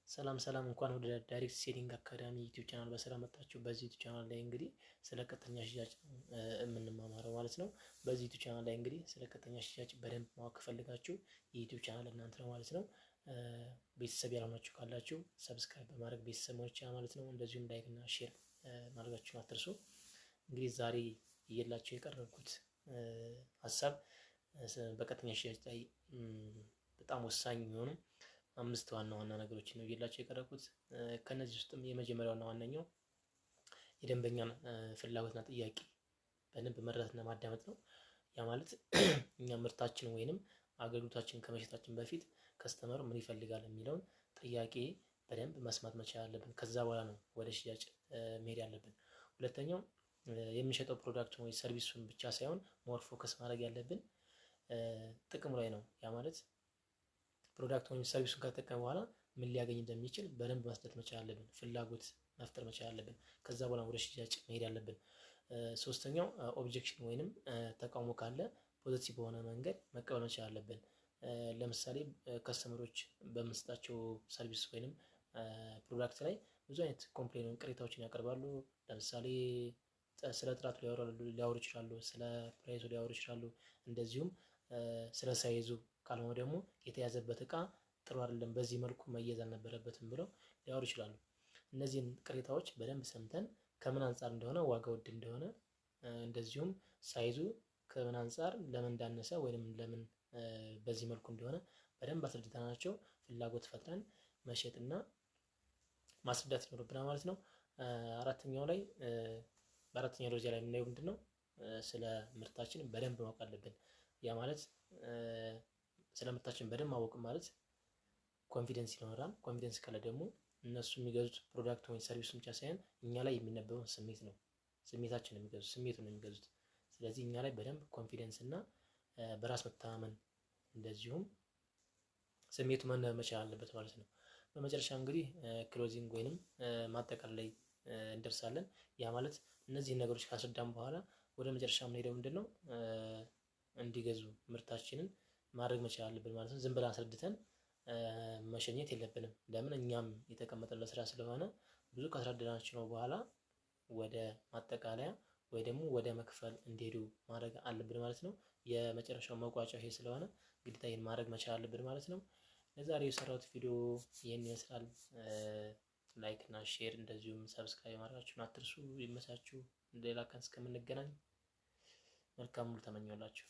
ሰላም ሰላም እንኳን ወደ ዳይሬክት ሴሊንግ አካዳሚ ዩቲዩብ ቻናል በሰላም መጣችሁ። በዚህ ዩቲዩብ ቻናል ላይ እንግዲህ ስለ ቀጥተኛ ሽያጭ የምንማማረው ማለት ነው። በዚህ ዩቲዩብ ቻናል ላይ እንግዲህ ስለ ቀጥተኛ ሽያጭ በደንብ ማወቅ ከፈልጋችሁ የዩቲዩብ ቻናል እናንተ ነው ማለት ነው። ቤተሰብ ያልሆናችሁ ካላችሁ ሰብስክራይብ በማድረግ ቤተሰብ መሆን ይቻላል ማለት ነው። እንደዚሁም ላይክ እና ሼር ማድረጋችሁን አትርሱ። እንግዲህ ዛሬ እየላችሁ የቀረብኩት ሀሳብ በቀጥተኛ ሽያጭ ላይ በጣም ወሳኝ የሚሆኑ 5 ዋና ዋና ነገሮችን ነው እየላችሁ የቀረብኩት። ከነዚህ ውስጥም የመጀመሪያውና ዋነኛው የደንበኛን ፍላጎትና ጥያቄ በደንብ መረዳትና ማዳመጥ ነው። ያ ማለት እኛ ምርታችን ወይንም አገልግሎታችን ከመሸጣችን በፊት ከስተመሩ ምን ይፈልጋል የሚለውን ጥያቄ በደንብ መስማት መቻል አለብን። ከዛ በኋላ ነው ወደ ሽያጭ መሄድ ያለብን። ሁለተኛው የሚሸጠው ፕሮዳክቱን ወይ ሰርቪሱን ብቻ ሳይሆን ሞር ፎከስ ማድረግ ያለብን ጥቅሙ ላይ ነው። ያ ማለት ፕሮዳክት ወይም ሰርቪሱን ከተጠቀመ በኋላ ምን ሊያገኝ እንደሚችል በደንብ መስጠት መቻል አለብን። ፍላጎት መፍጠር መቻል አለብን። ከዛ በኋላ ወደ ሽያጭ መሄድ ያለብን። ሶስተኛው ኦብጀክሽን ወይንም ተቃውሞ ካለ ፖዚቲቭ በሆነ መንገድ መቀበል መቻል አለብን። ለምሳሌ ከስተመሮች በምንሰጣቸው ሰርቪስ ወይንም ፕሮዳክት ላይ ብዙ አይነት ኮምፕሌን ቅሬታዎችን ያቀርባሉ። ለምሳሌ ስለ ጥራቱ ሊያወሩ ይችላሉ፣ ስለ ፕራይሱ ሊያወሩ ይችላሉ። እንደዚሁም ስለ ሳይዙ ካልሆነ ደግሞ የተያዘበት እቃ ጥሩ አይደለም፣ በዚህ መልኩ መያዝ አልነበረበትም ብለው ሊያወሩ ይችላሉ። እነዚህን ቅሬታዎች በደንብ ሰምተን ከምን አንጻር እንደሆነ፣ ዋጋ ውድ እንደሆነ፣ እንደዚሁም ሳይዙ ከምን አንጻር ለምን እንዳነሰ ወይንም ለምን በዚህ መልኩ እንደሆነ በደንብ አስረድተናቸው ፍላጎት ፈጥረን መሸጥና ማስረዳት ይኖርብናል ማለት ነው። በአራተኛው ደረጃ ላይ የምናየው ምንድነው? ስለ ምርታችን በደንብ ማወቅ አለብን። ያ ማለት ስለ ምርታችን በደንብ ማወቅ ማለት ኮንፊደንስ ይኖራል። ኮንፊደንስ ካለ ደግሞ እነሱ የሚገዙት ፕሮዳክት ወይም ሰርቪስ ብቻ ሳይሆን እኛ ላይ የሚነበበው ስሜት ነው። ስሜታችን ነው የሚገዙት፣ ስሜቱን ነው የሚገዙት። ስለዚህ እኛ ላይ በደንብ ኮንፊደንስ እና በራስ መተማመን እንደዚሁም ስሜቱ መነበብ መቻል አለበት ማለት ነው። በመጨረሻ እንግዲህ ክሎዚንግ ወይንም ማጠቃለል ላይ እንደርሳለን። ያ ማለት እነዚህን ነገሮች ካስረዳን በኋላ ወደ መጨረሻ የምንሄደው ምንድነው? እንዲገዙ ምርታችንን ማድረግ መቻል አለብን ማለት ነው። ዝም ብለን አስረድተን መሸኘት የለብንም። ለምን እኛም የተቀመጠለት ስራ ስለሆነ ብዙ ካስረዳናቸው ነው በኋላ ወደ ማጠቃለያ ወይ ደግሞ ወደ መክፈል እንዲሄዱ ማድረግ አለብን ማለት ነው። የመጨረሻው መቋጫው ይሄ ስለሆነ ግዴታ ይሄን ማድረግ መቻል አለብን ማለት ነው። ለዛሬው የሰራሁት ቪዲዮ ይሄን ይመስላል። ላይክ እና ሼር እንደዚሁም ሰብስክራይብ ማድረጋችሁን አትርሱ። ይመቻችሁ። ሌላ ቀን እስከምንገናኝ መልካም ሁሉ ተመኘሁላችሁ።